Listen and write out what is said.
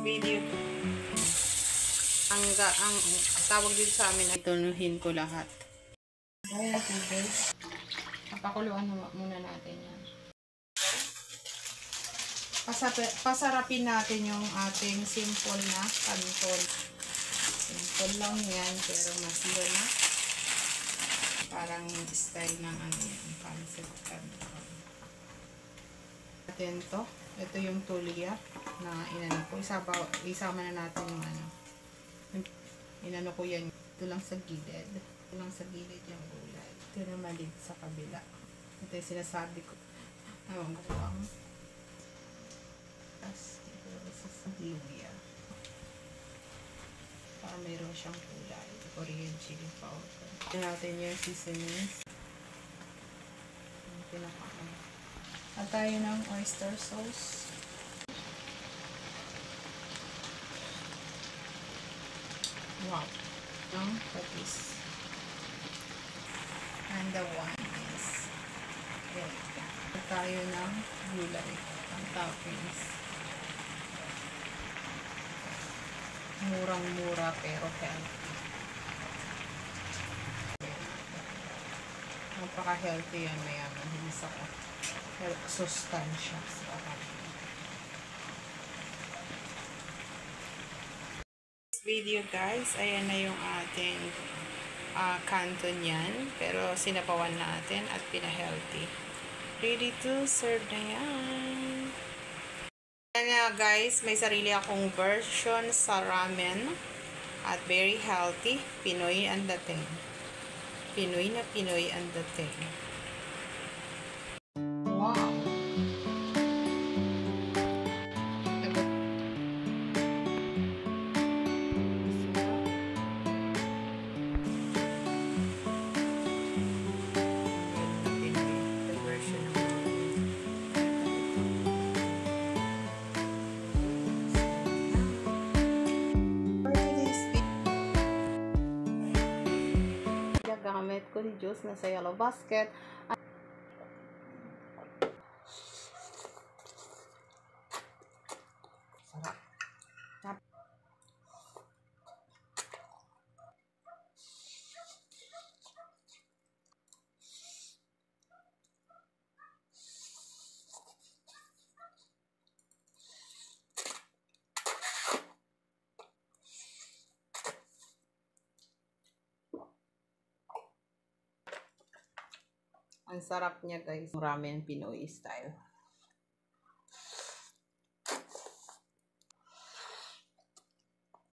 Video. Ang tawag dito sa amin ay tunuhin ko lahat. Ayan, guys. Papakuluan muna natin yan. Pasarapin natin yung ating simple na canton. Simple lang yan, pero masira na. Parang style ng ano yan, concept canton. Natin to. Ito yung tulia na inano ko. Isama na natin yung ano. Inano ko yan. Ito lang sa gilid. Ito lang sa gilid yung gulay. Ito na maliit sa kabila. Ito yung sinasabi ko. Ewan ko lang. Tapos, ito sa luya. Para mayroon siyang kulay. Korean chili powder. Ito natin yung seasonings. Yung pinaka-ano. At tayo ng oyster sauce. Wow. Ng patis. And the one is egg. At tayo ng gulay. Ang toppings. Murang-mura pero healthy. Napaka-healthy yan, mayaman. Hindi sa sustansya sa video guys, ayan na yung ating canton yan, pero sinapawan natin at pina-healthy. Ready to serve na yan. Ayan na guys, may sarili akong version sa ramen at very healthy. Pinoy ang dating. Pinoy na Pinoy ang dating. Gamit ko ni juice na sa yellow basket. Sarap. Ang sarap niya guys, ramen Pinoy style.